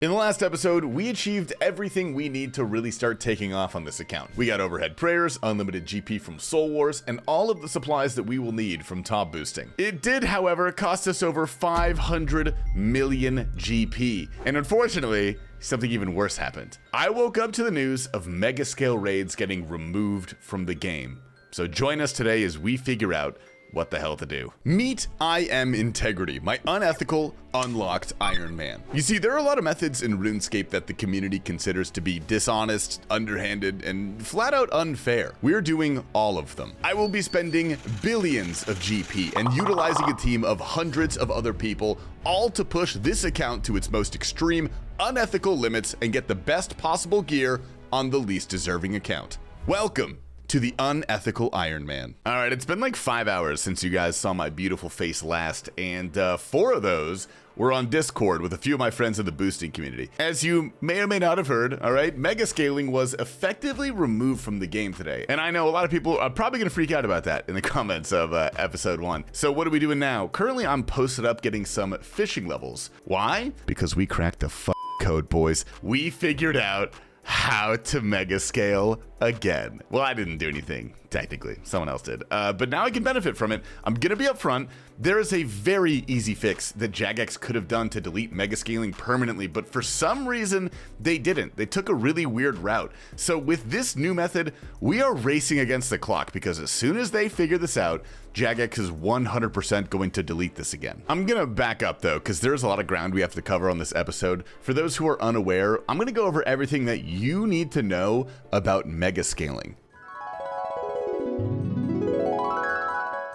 In the last episode, we achieved everything we need to really start taking off on this account. We got overhead prayers, unlimited GP from Soul Wars, and all of the supplies that we will need from top boosting. It did, however, cost us over 500 million GP, and unfortunately, something even worse happened. I woke up to the news of Megascale raids getting removed from the game. So join us today as we figure out what the hell to do. Meet I Am Integrity, my unethical, unlocked Iron Man. You see, there are a lot of methods in RuneScape that the community considers to be dishonest, underhanded, and flat out unfair. We're doing all of them. I will be spending billions of GP and utilizing a team of hundreds of other people, all to push this account to its most extreme, unethical limits and get the best possible gear on the least deserving account. Welcome to the unethical Iron Man. All right, it's been like 5 hours since you guys saw my beautiful face last, and 4 of those were on Discord with a few of my friends in the boosting community. As you may or may not have heard, all right, Megascaling was effectively removed from the game today. And I know a lot of people are probably gonna freak out about that in the comments of episode 1. So what are we doing now? Currently, I'm posted up getting some fishing levels. Why? Because we cracked the code, boys. We figured out how to Megascale again. Well, I didn't do anything, technically. Someone else did. But now I can benefit from it. I'm gonna be upfront. There is a very easy fix that Jagex could have done to delete Megascaling permanently, but for some reason, they didn't. They took a really weird route. So with this new method, we are racing against the clock because as soon as they figure this out, Jagex is 100% going to delete this again. I'm gonna back up though, because there's a lot of ground we have to cover on this episode. For those who are unaware, I'm gonna go over everything that you need to know about Megascaling.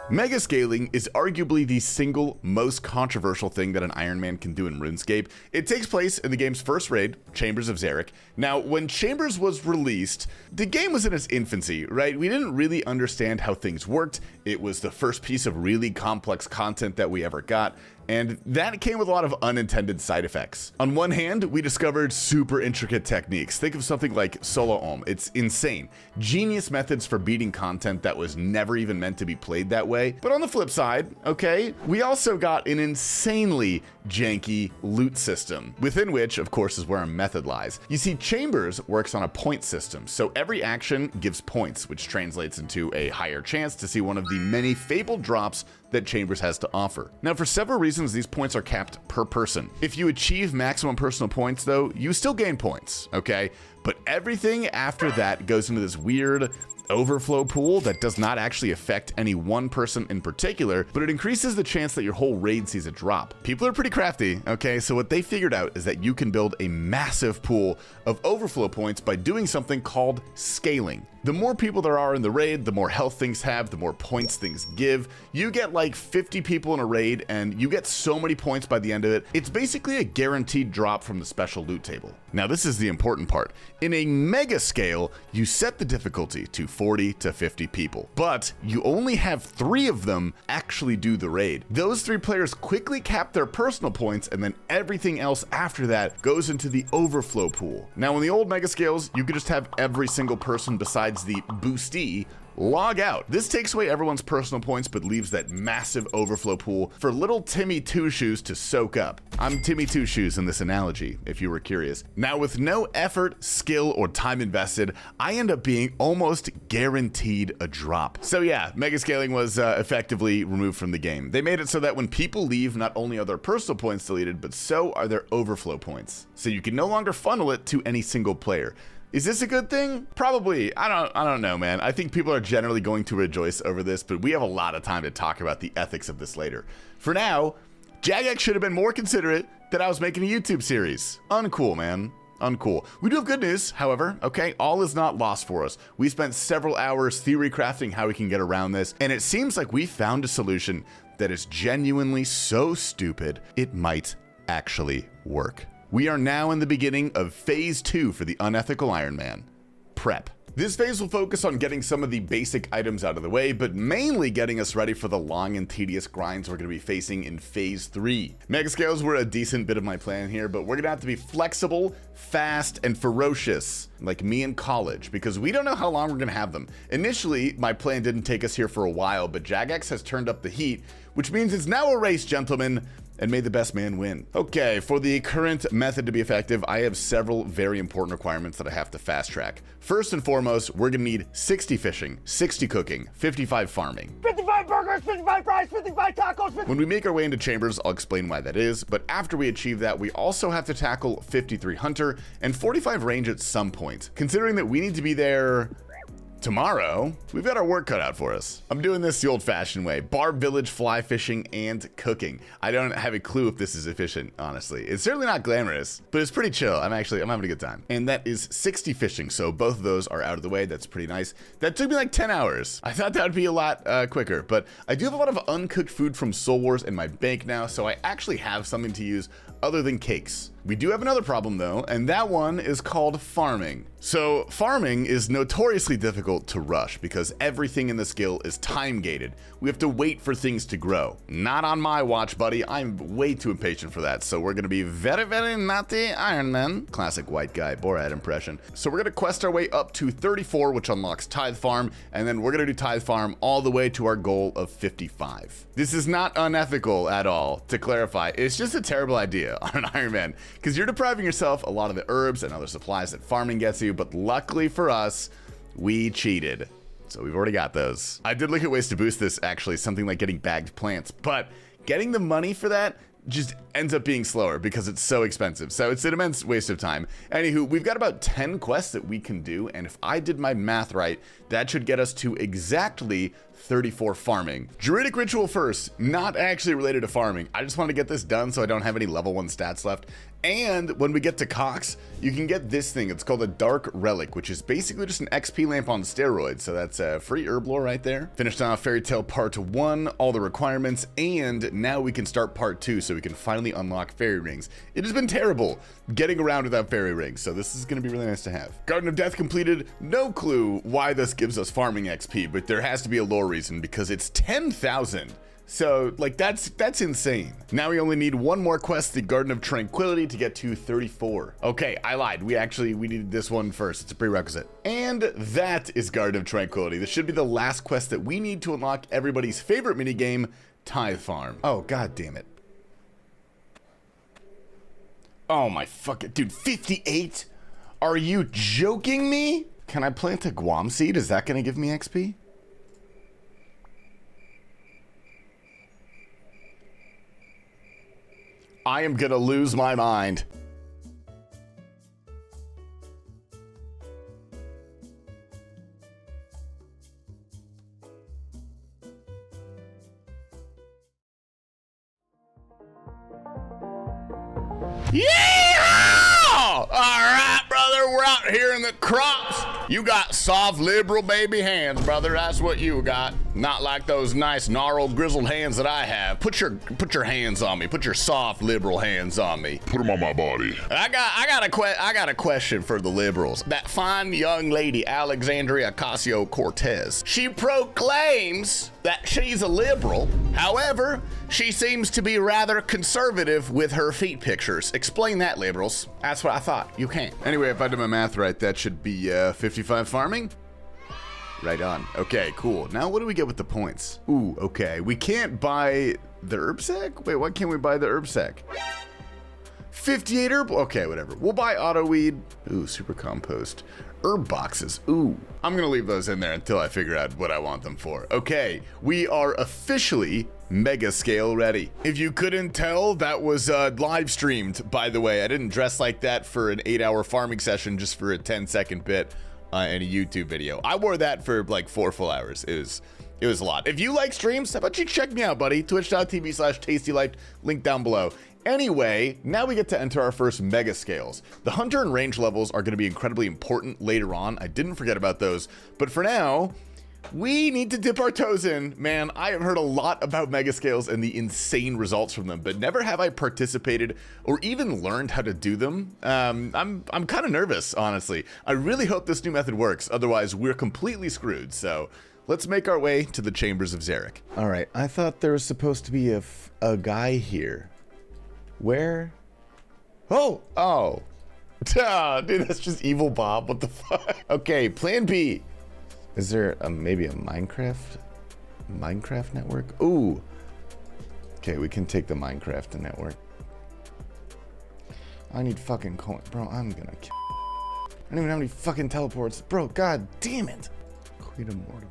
Megascaling is arguably the single most controversial thing that an Iron Man can do in RuneScape. It takes place in the game's first raid, Chambers of Xeric. Now, when Chambers was released, the game was in its infancy, right? We didn't really understand how things worked. It was the first piece of really complex content that we ever got, and that came with a lot of unintended side effects. On one hand, we discovered super intricate techniques. Think of something like Solo Ohm. It's insane. Genius methods for beating content that was never even meant to be played that way. But on the flip side, okay, we also got an insanely janky loot system, within which, of course, is where our method lies. You see, Chambers works on a point system, so every action gives points, which translates into a higher chance to see one of the many fabled drops that Chambers has to offer. Now, for several reasons, these points are capped per person. If you achieve maximum personal points, though, you still gain points, okay? But everything after that goes into this weird overflow pool that does not actually affect any one person in particular, but it increases the chance that your whole raid sees a drop. People are pretty crafty, okay? So what they figured out is that you can build a massive pool of overflow points by doing something called scaling. The more people there are in the raid, the more health things have, the more points things give. You get like 50 people in a raid and you get so many points by the end of it. It's basically a guaranteed drop from the special loot table. Now, this is the important part. In a mega scale, you set the difficulty to 40 to 50 people, but you only have 3 of them actually do the raid. Those 3 players quickly cap their personal points, and then everything else after that goes into the overflow pool. Now, in the old mega scales, you could just have every single person besides the boostee log out. This takes away everyone's personal points but leaves that massive overflow pool for little Timmy Two Shoes to soak up. I'm Timmy Two Shoes in this analogy, if you were curious. Now, with no effort, skill, or time invested, I end up being almost guaranteed a drop. So yeah, Megascaling was effectively removed from the game. They made it so that when people leave, not only are their personal points deleted, but so are their overflow points. So you can no longer funnel it to any single player. Is this a good thing? Probably. I don't know, man. I think people are generally going to rejoice over this, but we have a lot of time to talk about the ethics of this later. For now, Jagex should have been more considerate that I was making a YouTube series. Uncool, man. Uncool. We do have good news, however, okay? All is not lost for us. We spent several hours theory crafting how we can get around this, and it seems like we found a solution that is genuinely so stupid, it might actually work. We are now in the beginning of phase 2 for the unethical Iron Man, prep. This phase will focus on getting some of the basic items out of the way, but mainly getting us ready for the long and tedious grinds we're going to be facing in phase 3. Megascales were a decent bit of my plan here, but we're going to have to be flexible, fast, and ferocious, like me in college, because we don't know how long we're going to have them. Initially, my plan didn't take us here for a while, but Jagex has turned up the heat, which means it's now a race, gentlemen. and may the best man win. Okay, for the current method to be effective, I have several very important requirements that I have to fast track. First and foremost, we're gonna need 60 fishing, 60 cooking, 55 farming. 55 burgers, 55 fries, 55 tacos. When we make our way into chambers, I'll explain why that is, but after we achieve that, we also have to tackle 53 hunter and 45 range at some point. Considering that we need to be there tomorrow, we've got our work cut out for us. I'm doing this the old-fashioned way: Barb Village, fly fishing, and cooking. I don't have a clue if this is efficient, honestly. It's certainly not glamorous, but it's pretty chill. I'm having a good time. And that is 60 fishing, so both of those are out of the way. That's pretty nice. That took me like 10 hours. I thought that would be a lot quicker, but I do have a lot of uncooked food from Soul Wars in my bank now, so I actually have something to use other than cakes. We do have another problem though, and that one is called farming. So farming is notoriously difficult to rush because everything in the skill is time gated. We have to wait for things to grow. Not on my watch, buddy. I'm way too impatient for that. So we're gonna be very, very naughty Ironman. Classic white guy Borat impression. So we're gonna quest our way up to 34, which unlocks Tithe Farm, and then we're gonna do Tithe Farm all the way to our goal of 55. This is not unethical at all, to clarify. It's just a terrible idea on an Ironman, because you're depriving yourself a lot of the herbs and other supplies that farming gets you, but luckily for us, we cheated. So we've already got those. I did look at ways to boost this, actually, something like getting bagged plants, but getting the money for that just ends up being slower because it's so expensive. So it's an immense waste of time. Anywho, we've got about 10 quests that we can do, and if I did my math right, that should get us to exactly 34 farming. Druidic ritual first, not actually related to farming. I just want to get this done so I don't have any level 1 stats left. And when we get to Cox, you can get this thing. It's called a Dark Relic, which is basically just an XP lamp on steroids. So that's a free herb lore right there. Finished off Fairy Tale Part 1, all the requirements, and now we can start Part 2 so we can finally unlock fairy rings. It has been terrible getting around without fairy rings, so this is going to be really nice to have. Garden of Death completed. No clue why this gives us farming XP, but there has to be a lore reason because it's 10,000. So, like, that's insane. Now we only need one more quest, the Garden of Tranquility, to get to 34. Okay, I lied. We needed this one first. It's a prerequisite. And that is Garden of Tranquility. This should be the last quest that we need to unlock everybody's favorite minigame, Tithe Farm. Oh, god damn it. Oh my fucking, dude, 58? Are you joking me? Can I plant a Guam seed? Is that gonna give me XP? I am gonna lose my mind. Yeehaw! All right, brother, we're out here in the crops. You got soft, liberal baby hands, brother. That's what you got. Not like those nice, gnarled, grizzled hands that I have. Put your hands on me. Put your soft, liberal hands on me. Put them on my body. I got a question for the liberals. That fine young lady, Alexandria Ocasio-Cortez, she proclaims that she's a liberal. However, she seems to be rather conservative with her feet pictures. Explain that, liberals. That's what I thought. You can't. Anyway, if I did my math right, that should be 55 farming. Right on. Okay, cool. Now what do we get with the points? Ooh, okay. We can't buy the herb sack? Wait, why can't we buy the herb sack? 58 herb? Okay, whatever. We'll buy auto weed. Ooh, super compost. Herb boxes. Ooh. I'm gonna leave those in there until I figure out what I want them for. Okay, we are officially mega scale ready. If you couldn't tell, that was live streamed, by the way. I didn't dress like that for an 8-hour farming session just for a 10-second bit in a YouTube video. I wore that for like 4 full hours. It was a lot. If you like streams, how about you check me out, buddy? Twitch.tv/TastyLife, link down below. Anyway, now we get to enter our first mega scales. The hunter and range levels are going to be incredibly important later on. I didn't forget about those, but for now, we need to dip our toes in. Man, I have heard a lot about Megascales and the insane results from them, but never have I participated or even learned how to do them. I'm kind of nervous, honestly. I really hope this new method works, otherwise we're completely screwed. So let's make our way to the chambers of Zarek. All right, I thought there was supposed to be a guy here. Where? Oh, dude, that's just evil Bob. What the fuck? Okay, plan B. Is there maybe a Minecraft network? Ooh, Okay, we can take the Minecraft network. I need fucking coin. Bro, I'm gonna kill. I don't even have any fucking teleports. Bro, god damn it. Quita Mortem.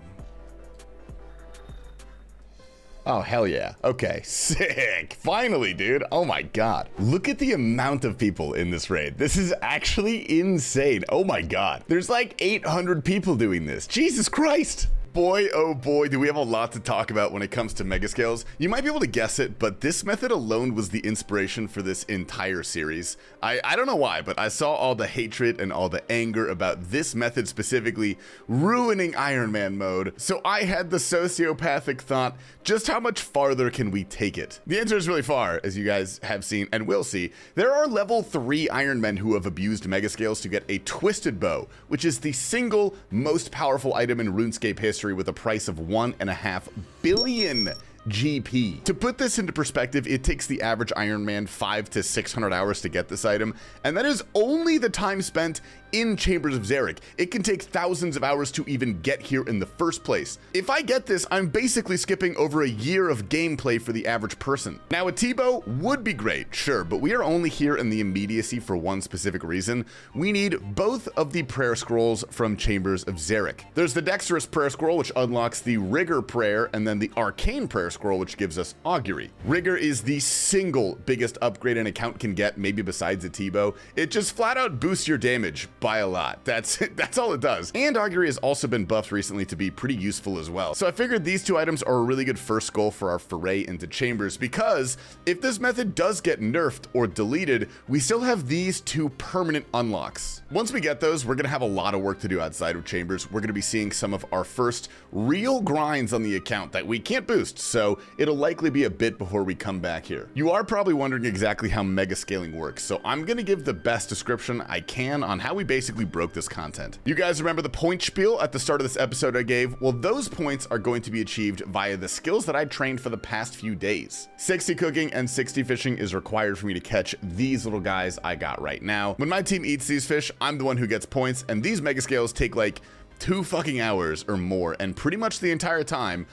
Oh, hell yeah. Okay, sick. Finally, dude. Oh my god. Look at the amount of people in this raid. This is actually insane. Oh my god. There's like 800 people doing this. Jesus Christ. Boy, oh boy, do we have a lot to talk about when it comes to Megascales. You might be able to guess it, but this method alone was the inspiration for this entire series. I don't know why, but I saw all the hatred and all the anger about this method specifically ruining Ironman mode, so I had the sociopathic thought, just how much farther can we take it? The answer is really far, as you guys have seen and will see. There are level 3 Ironmen who have abused Megascales to get a Twisted Bow, which is the single most powerful item in RuneScape history with a price of 1.5 billion GP. To put this into perspective, it takes the average Ironman 500 to 600 hours to get this item, and that is only the time spent in Chambers of Xeric. It can take thousands of hours to even get here in the first place. If I get this, I'm basically skipping over a year of gameplay for the average person. Now, a T-bow would be great, sure, but we are only here in the immediacy for one specific reason. We need both of the prayer scrolls from Chambers of Xeric. There's the Dexterous prayer scroll, which unlocks the Rigor prayer, and then the Arcane prayer scroll, which gives us Augury. Rigor is the single biggest upgrade an account can get, maybe besides a T-bow. It just flat out boosts your damage by a lot. That's all it does. And Augury has also been buffed recently to be pretty useful as well. So I figured these two items are a really good first goal for our foray into Chambers, because if this method does get nerfed or deleted, we still have these two permanent unlocks. Once we get those, we're gonna have a lot of work to do outside of Chambers. We're gonna be seeing some of our first real grinds on the account that we can't boost, so it'll likely be a bit before we come back here. You are probably wondering exactly how mega scaling works, so I'm gonna give the best description I can on how we basically broke this content. You guys remember the point spiel at the start of this episode I gave? Well, those points are going to be achieved via the skills that I trained for the past few days. 60 cooking and 60 fishing is required for me to catch these little guys I got right now. When my team eats these fish, I'm the one who gets points, and these Megascales take like 2 fucking hours or more, and pretty much the entire time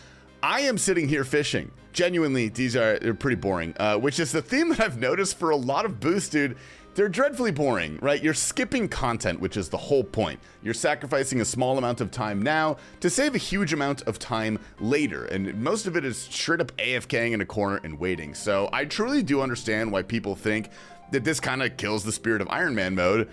I am sitting here fishing. Genuinely, they're pretty boring, which is the theme that I've noticed for a lot of boosts, dude. They're dreadfully boring, right? You're skipping content, which is the whole point. You're sacrificing a small amount of time now to save a huge amount of time later, and most of it is straight up AFKing in a corner and waiting. So I truly do understand why people think that this kind of kills the spirit of Ironman mode,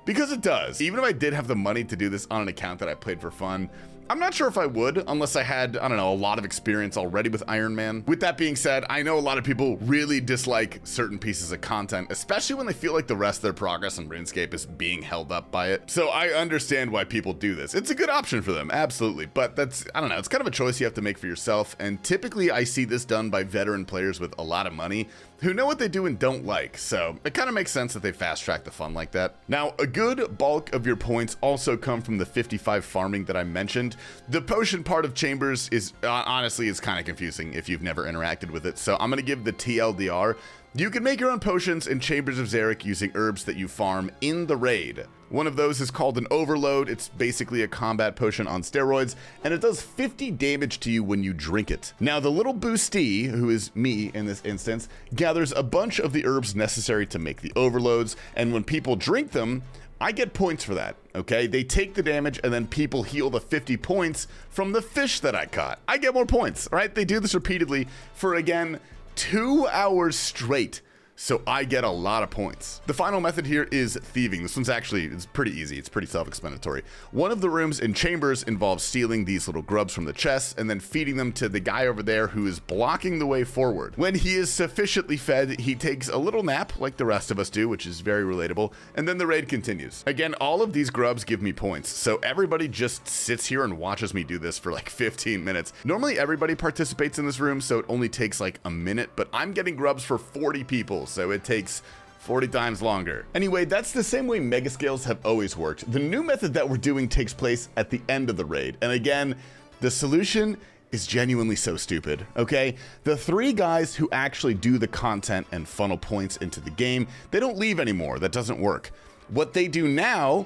because it does. Even if I did have the money to do this on an account that I played for fun, I'm not sure if I would, unless I had, I don't know, a lot of experience already with Ironman. With that being said, I know a lot of people really dislike certain pieces of content, especially when they feel like the rest of their progress in RuneScape is being held up by it. So I understand why people do this. It's a good option for them, absolutely. But that's, I don't know, it's kind of a choice you have to make for yourself. And typically I see this done by veteran players with a lot of money who know what they do and don't like. So it kind of makes sense that they fast track the fun like that. Now, a good bulk of your points also come from the 55 farming that I mentioned. The potion part of Chambers is honestly, it's kind of confusing if you've never interacted with it. So I'm going to give the TLDR. You can make your own potions in Chambers of Xeric using herbs that you farm in the raid. One of those is called an Overload. It's basically a combat potion on steroids, and it does 50 damage to you when you drink it. Now, the little boostee, who is me in this instance, gathers a bunch of the herbs necessary to make the overloads, and when people drink them, I get points for that, okay? They take the damage, and then people heal the 50 points from the fish that I caught. I get more points, right? They do this repeatedly for, again, 2 hours straight. So I get a lot of points. The final method here is thieving. This one's actually, it's pretty easy. It's pretty self-explanatory. One of the rooms in Chambers involves stealing these little grubs from the chests and then feeding them to the guy over there who is blocking the way forward. When he is sufficiently fed, he takes a little nap like the rest of us do, which is very relatable, and then the raid continues. Again, all of these grubs give me points, so everybody just sits here and watches me do this for like 15 minutes. Normally everybody participates in this room, so it only takes like a minute, but I'm getting grubs for 40 people. So it takes 40 times longer. Anyway, that's the same way Megascales have always worked. The new method that we're doing takes place at the end of the raid. And again, the solution is genuinely so stupid, okay? The 3 guys who actually do the content and funnel points into the game, they don't leave anymore. That doesn't work. What they do now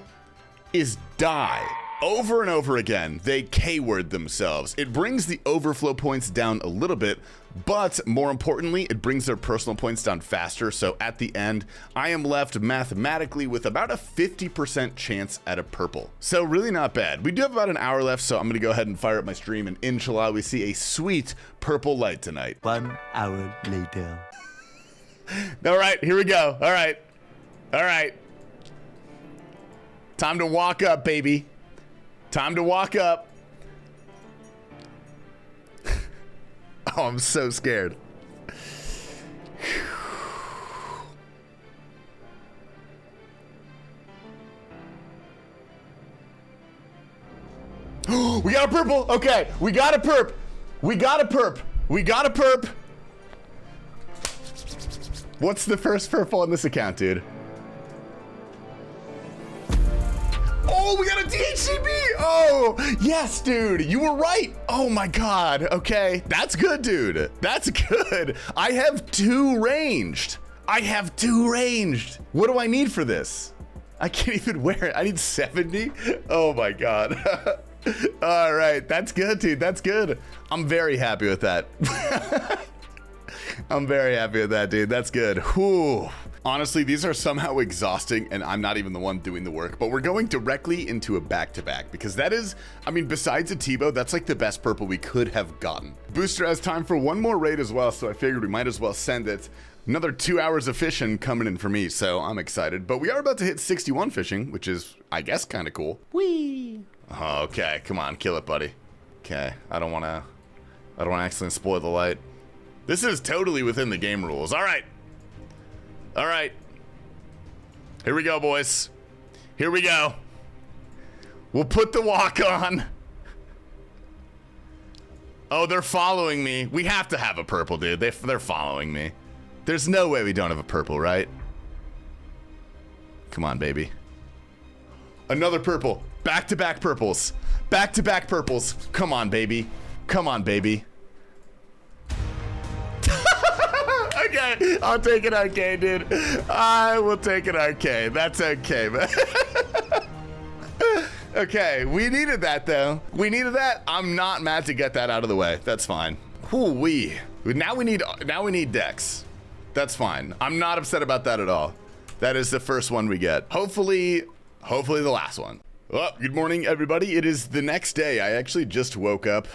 is die. Over and over again, they keyword themselves. It brings the overflow points down a little bit, but more importantly, it brings their personal points down faster. So at the end, I am left mathematically with about a 50% chance at a purple. So really not bad. We do have about an hour left, so I'm gonna go ahead and fire up my stream, and inshallah, we see a sweet purple light tonight. 1 hour later. All right, here we go. All right. Time to walk up, baby. Time to walk up. Oh, I'm so scared. We got a purple. Okay, we got a perp. We got a perp. We got a perp. What's the first purple on this account, dude? Oh, we got a DHCB! Oh, yes, dude. You were right. Oh, my God. Okay. That's good, dude. That's good. I have 2 ranged. What do I need for this? I can't even wear it. I need 70? Oh, my God. All right. That's good, dude. That's good. I'm very happy with that. I'm very happy with that, dude. That's good. Whew. Honestly, these are somehow exhausting, and I'm not even the one doing the work, but we're going directly into a back-to-back, because that is, I mean, besides a Tebow, that's like the best purple we could have gotten. Booster has time for one more raid as well, so I figured we might as well send it. Another 2 hours of fishing coming in for me, so I'm excited. But we are about to hit 61 fishing, which is, I guess, kind of cool. Whee! Okay, come on, kill it, buddy. Okay, I don't want to accidentally spoil the light. This is totally within the game rules. All right. All right. Here we go, boys. Here we go. We'll put the walk on. Oh, they're following me. We have to have a purple, dude. They're following me. There's no way we don't have a purple, right? Come on, baby. Another purple. Back-to-back purples. Back-to-back purples. Come on, baby. Come on, baby. Okay, I'll take an arcade, dude. I will take an arcade. That's okay, man. Okay, we needed that, though. We needed that. I'm not mad to get that out of the way. That's fine. Whoo-wee. Now we need decks. That's fine. I'm not upset about that at all. That is the first one we get. Hopefully the last one. Well, good morning, everybody. It is the next day. I actually just woke up.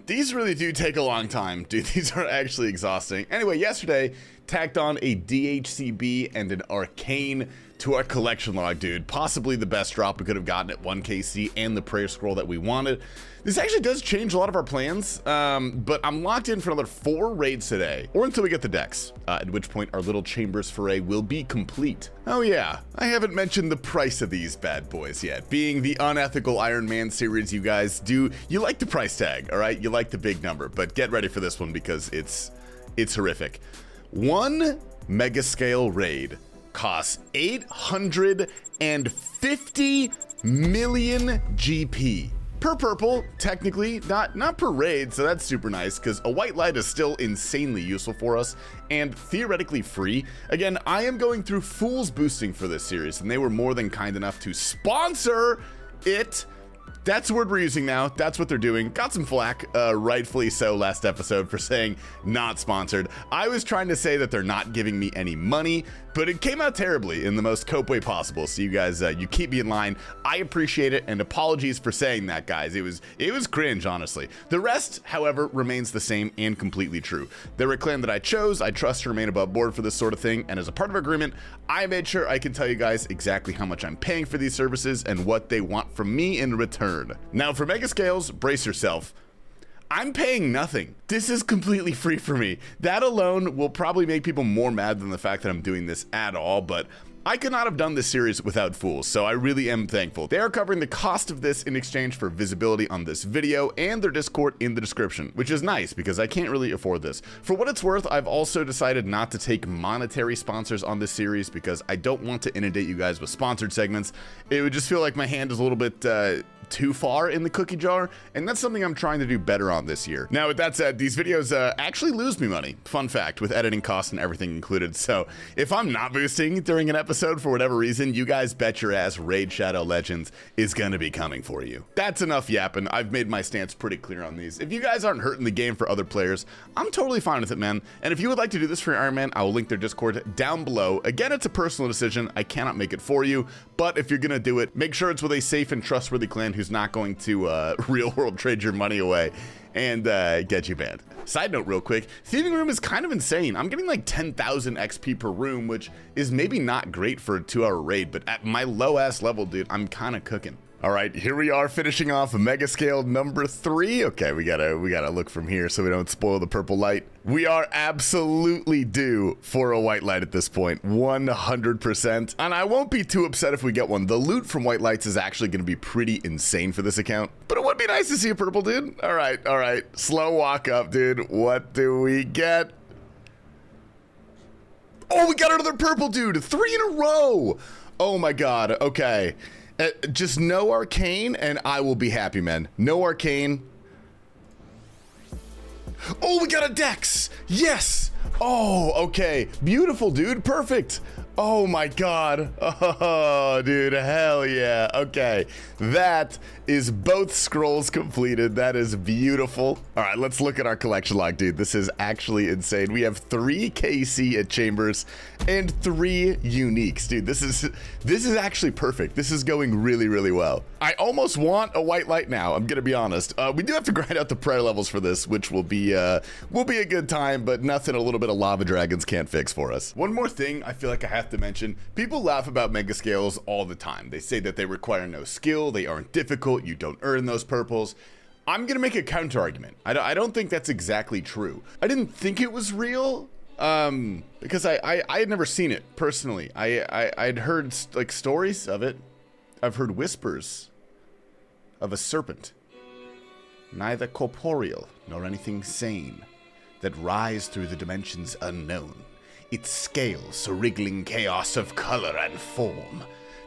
These really do take a long time, dude. These are actually exhausting. Anyway, yesterday, tacked on a DHCB and an Arcane to our collection log, dude. Possibly the best drop we could have gotten at 1KC and the prayer scroll that we wanted. This actually does change a lot of our plans, but I'm locked in for another 4 raids today, or until we get the decks, at which point our little chambers foray will be complete. Oh yeah, I haven't mentioned the price of these bad boys yet. Being the unethical Ironman series you guys do, you like the price tag, all right? You like the big number, but get ready for this one because it's horrific. 1 Megascale raid costs 850 million GP. Per purple, technically, not per raid, so that's super nice, because a white light is still insanely useful for us, and theoretically free. Again, I am going through Fool's boosting for this series, and they were more than kind enough to sponsor it. That's the word we're using now. That's what they're doing. Got some flack, rightfully so, last episode for saying not sponsored. I was trying to say that they're not giving me any money, but it came out terribly in the most cope way possible. So you guys, you keep me in line. I appreciate it, and apologies for saying that, guys. It was cringe, honestly. The rest, however, remains the same and completely true. They're a clan that I chose. I trust to remain above board for this sort of thing, and as a part of our agreement, I made sure I can tell you guys exactly how much I'm paying for these services and what they want from me in return. Now, for Megascales, brace yourself. I'm paying nothing. This is completely free for me. That alone will probably make people more mad than the fact that I'm doing this at all, but I could not have done this series without Fools, so I really am thankful. They are covering the cost of this in exchange for visibility on this video and their Discord in the description, which is nice because I can't really afford this. For what it's worth, I've also decided not to take monetary sponsors on this series because I don't want to inundate you guys with sponsored segments. It would just feel like my hand is a little bit too far in the cookie jar, and that's something I'm trying to do better on this year. Now, with that said, these videos actually lose me money. Fun fact, with editing costs and everything included. So if I'm not boosting during an episode, episode, for whatever reason, you guys bet your ass Raid Shadow Legends is gonna be coming for you. That's enough yapping. I've made my stance pretty clear on these. If you guys aren't hurting the game for other players, I'm totally fine with it, man. And if you would like to do this for your Ironman, I will link their Discord down below. Again, it's a personal decision. I cannot make it for you, but if you're gonna do it, make sure it's with a safe and trustworthy clan who's not going to real world trade your money away and get you banned. Side note real quick, thieving room is kind of insane. I'm getting like 10,000 XP per room, which is maybe not great for a 2-hour raid, but at my low ass level, dude, I'm kind of cooking. All right, here we are finishing off Megascale number 3. Okay, we gotta look from here so we don't spoil the purple light. We are absolutely due for a white light at this point, 100%. And I won't be too upset if we get one. The loot from white lights is actually gonna be pretty insane for this account, but it would be nice to see a purple, dude. All right, slow walk up, dude. What do we get? Oh, we got another purple, dude, 3 in a row. Oh my God, okay. Just no arcane and I will be happy, man. No arcane. Oh, we got a dex. Yes. Oh, okay. Beautiful, dude. Perfect. Oh my God. Oh, dude. Hell yeah. Okay. That is both scrolls completed. That is beautiful. All right, let's look at our collection log, dude. This is actually insane. We have 3 KC at Chambers and 3 uniques, dude. This is actually perfect. This is going really, really well. I almost want a white light now. I'm gonna be honest. We do have to grind out the prayer levels for this, which will be a good time, but nothing a little bit of lava dragons can't fix for us. One more thing I feel like I have to mention. People laugh about Megascales all the time. They say that they require no skill, they aren't difficult, you don't earn those purples. I'm gonna make a counter argument. I don't think that's exactly true. I didn't think it was real, because I had never seen it personally. I'd heard like stories of it. I've heard whispers of a serpent, neither corporeal nor anything sane, that rise through the dimensions unknown. Its scales a wriggling chaos of color and form.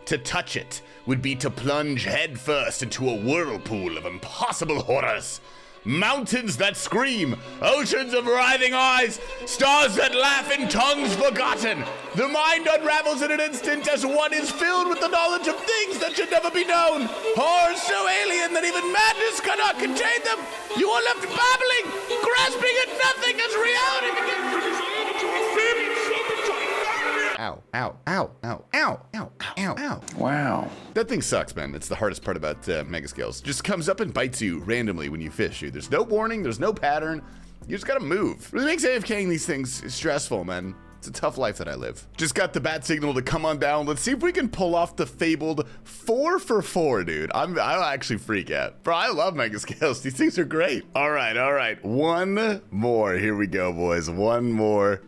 To touch it would be to plunge headfirst into a whirlpool of impossible horrors. Mountains that scream, oceans of writhing eyes, stars that laugh in tongues forgotten. The mind unravels in an instant as one is filled with the knowledge of things that should never be known. Horrors so alien that even madness cannot contain them. You are left babbling, grasping at nothing as reality begins. Ow, ow, ow, ow, ow, ow, ow, ow. Wow. That thing sucks, man. It's the hardest part about Megascales. Just comes up and bites you randomly when you fish, dude. There's no warning, there's no pattern. You just gotta move. It really makes AFKing these things stressful, man. It's a tough life that I live. Just got the bat signal to come on down. Let's see if we can pull off the fabled 4 for 4, dude. I'll actually freak out. Bro, I love Megascales. These things are great. All right. One more. Here we go, boys. One more.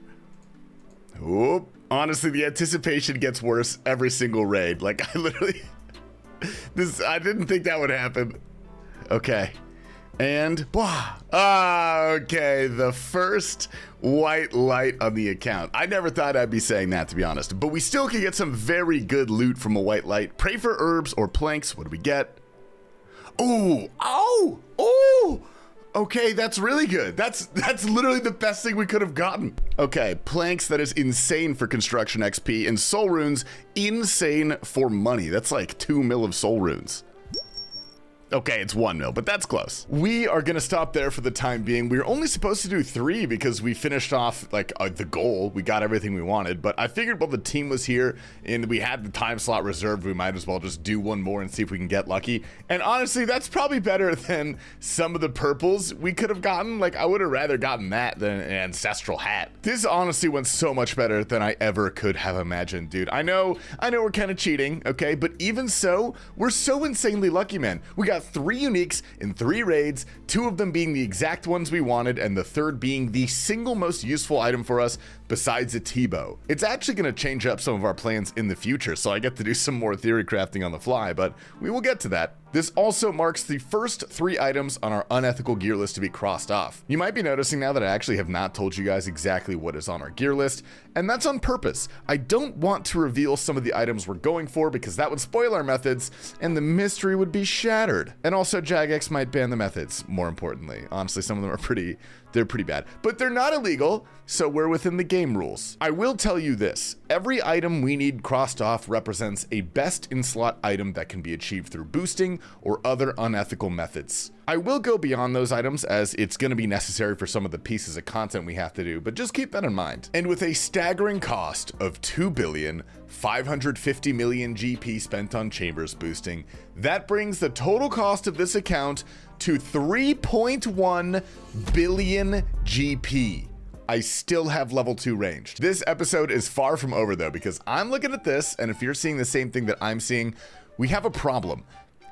Whoop. Honestly, the anticipation gets worse every single raid. Like, I literally... I didn't think that would happen. Okay. And... okay, the first white light on the account. I never thought I'd be saying that, to be honest. But we still can get some very good loot from a white light. Pray for herbs or planks. What do we get? Ooh! Oh! Ooh! Okay, that's really good. That's literally the best thing we could have gotten. Okay, planks, that is insane for construction XP, and soul runes, insane for money. That's like 2 mil of soul runes. Okay, it's 1 mil, but that's close. We are gonna stop there for the time being. We were only supposed to do 3 because we finished off like the goal. We got everything we wanted, but I figured while the team was here and we had the time slot reserved, we might as well just do 1 more and see if we can get lucky. And honestly, that's probably better than some of the purples we could have gotten. Like, I would have rather gotten that than an ancestral hat. This honestly went so much better than I ever could have imagined, dude. I know we're kind of cheating, okay? But even so, we're so insanely lucky, man. We got 3 uniques in 3 raids, 2 of them being the exact ones we wanted, and the 3rd being the single most useful item for us besides a T-bow. It's actually going to change up some of our plans in the future, so I get to do some more theory crafting on the fly, but we will get to that. This also marks the first 3 items on our unethical gear list to be crossed off. You might be noticing now that I actually have not told you guys exactly what is on our gear list, and that's on purpose. I don't want to reveal some of the items we're going for because that would spoil our methods and the mystery would be shattered. And also Jagex might ban the methods, more importantly. Honestly, some of them are pretty they're pretty bad. But they're not illegal, so we're within the game rules. I will tell you this, every item we need crossed off represents a best in slot item that can be achieved through boosting or other unethical methods. I will go beyond those items as it's going to be necessary for some of the pieces of content we have to do, but just keep that in mind. And with a staggering cost of 2,550,000,000 GP spent on chambers boosting, that brings the total cost of this account to 3.1 billion GP. I still have level 2 ranged. This episode is far from over though, because I'm looking at this, and if you're seeing the same thing that I'm seeing, we have a problem.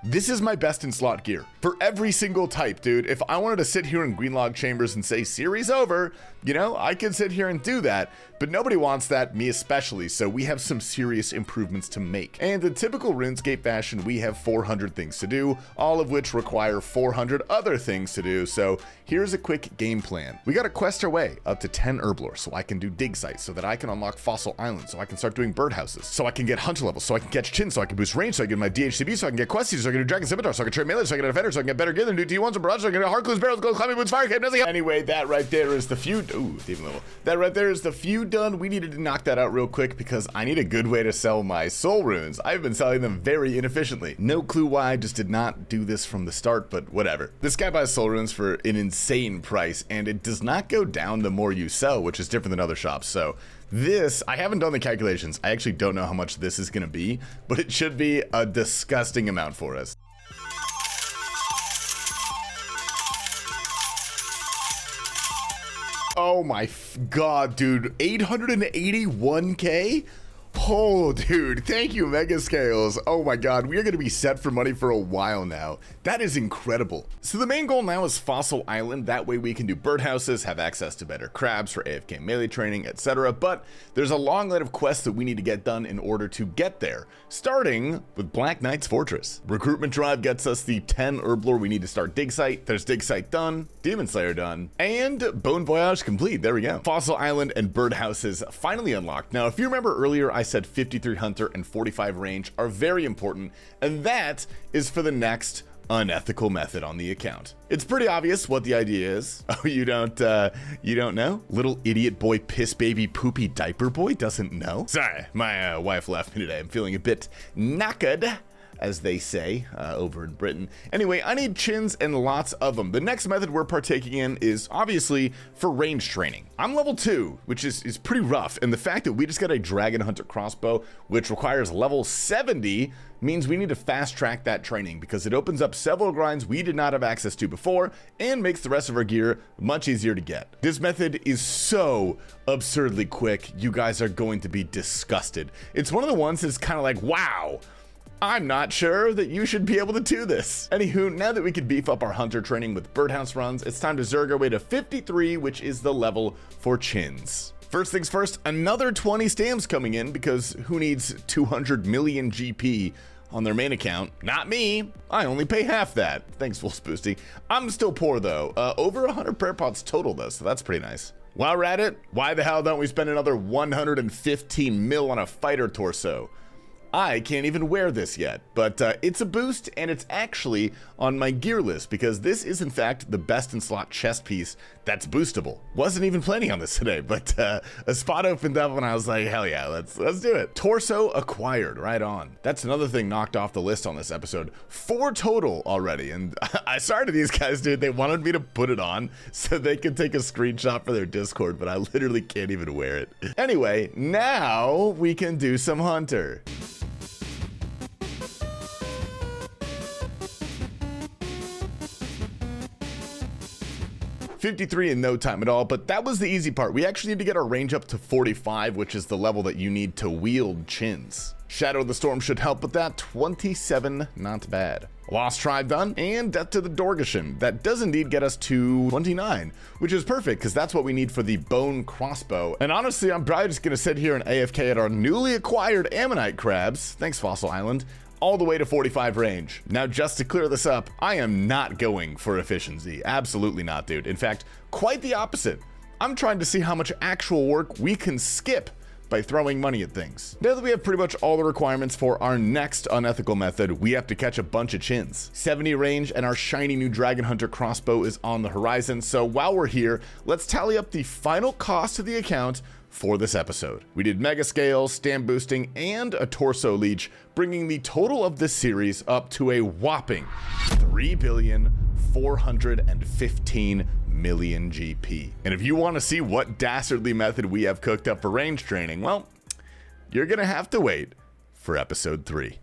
This is my best in slot gear for every single type, dude. If I wanted to sit here in Greenlog Chambers and say series over, you know, I could sit here and do that, but nobody wants that, me especially, so we have some serious improvements to make. And in typical RuneScape fashion, we have 400 things to do, all of which require 400 other things to do, so here's a quick game plan. We gotta quest our way up to 10 Herblore so I can do dig sites, so that I can unlock Fossil Island, so I can start doing birdhouses, so I can get hunter levels, so I can catch chin, so I can boost range, so I can get my DHCB, so I can get questies, so I can do Dragon Scimitar, so I can trade melee, so I can get defender, so I can get better gear than do T1s and barrage, so I can get Hardclues, barrels, gold, climbing boots, fire cape, nothing. Anyway, that right there is the feud. Ooh, even level. That right there is the feud done. We needed to knock that out real quick because I need a good way to sell my soul runes. I've been selling them very inefficiently. No clue why I just did not do this from the start, but whatever. This guy buys soul runes for an insane price, and it does not go down the more you sell, which is different than other shops. So this, I haven't done the calculations. I actually don't know how much this is gonna be, but it should be a disgusting amount for us. Oh my god, dude, 881k? Oh, dude, thank you, Megascales. Oh my god, we are going to be set for money for a while now. That is incredible. So the main goal now is Fossil Island. That way we can do birdhouses, have access to better crabs for AFK melee training, etc. But there's a long line of quests that we need to get done in order to get there, starting with Black Knight's Fortress. Recruitment drive gets us the 10 Herblore we need to start dig site. There's dig site done, Demon Slayer done, and Bone Voyage complete. There we go. Fossil Island and birdhouses finally unlocked. Now, if you remember earlier, I said 53 hunter and 45 range are very important, and that is for the next unethical method on the account. It's pretty obvious what the idea is. Oh, you don't know? Little idiot boy, piss baby, poopy diaper boy doesn't know? Sorry, my wife left me today. I'm feeling a bit knackered, as they say over in Britain. Anyway, I need chins and lots of them. The next method we're partaking in is obviously for range training. I'm level 2, which is pretty rough, and the fact that we just got a Dragon Hunter crossbow, which requires level 70, means we need to fast track that training because it opens up several grinds we did not have access to before and makes the rest of our gear much easier to get. This method is so absurdly quick, you guys are going to be disgusted. It's one of the ones that's kind of like, wow, I'm not sure that you should be able to do this. Anywho, now that we can beef up our hunter training with birdhouse runs, it's time to zerg our way to 53, which is the level for chins. First things first, another 20 stamps coming in because who needs 200 million GP on their main account? Not me. I only pay half that. Thanks, Wolf's Boosty. I'm still poor though. Over 100 prayer pots total though, so that's pretty nice. While we're at it, why the hell don't we spend another 115 mil on a fighter torso? I can't even wear this yet, but it's a boost, and it's actually on my gear list because this is in fact the best in slot chest piece that's boostable. Wasn't even planning on this today, but a spot opened up and I was like, hell yeah, let's do it. Torso acquired, right on. That's another thing knocked off the list on this episode. 4 total already, and I started these guys, dude. They wanted me to put it on so they could take a screenshot for their Discord, but I literally can't even wear it. Anyway, now we can do some hunter. 53 in no time at all, but that was the easy part. We actually need to get our range up to 45, which is the level that you need to wield chins. Shadow of the Storm should help with that. 27, not bad. Lost Tribe done, and Death to the Dorgashin. That does indeed get us to 29, which is perfect because that's what we need for the bone crossbow. And honestly, I'm probably just gonna sit here and AFK at our newly acquired Ammonite crabs. Thanks, Fossil Island. All the way to 45 range. Now, just to clear this up, I am not going for efficiency. Absolutely not, dude. In fact, quite the opposite. I'm trying to see how much actual work we can skip by throwing money at things. Now that we have pretty much all the requirements for our next unethical method, we have to catch a bunch of chins. 70 range and our shiny new Dragon Hunter crossbow is on the horizon, so while we're here, let's tally up the final cost to the account for this episode. We did Megascales, stamp boosting, and a torso leech, bringing the total of this series up to a whopping 3,415,000,000 GP. And if you want to see what dastardly method we have cooked up for range training, well, you're gonna have to wait for episode 3.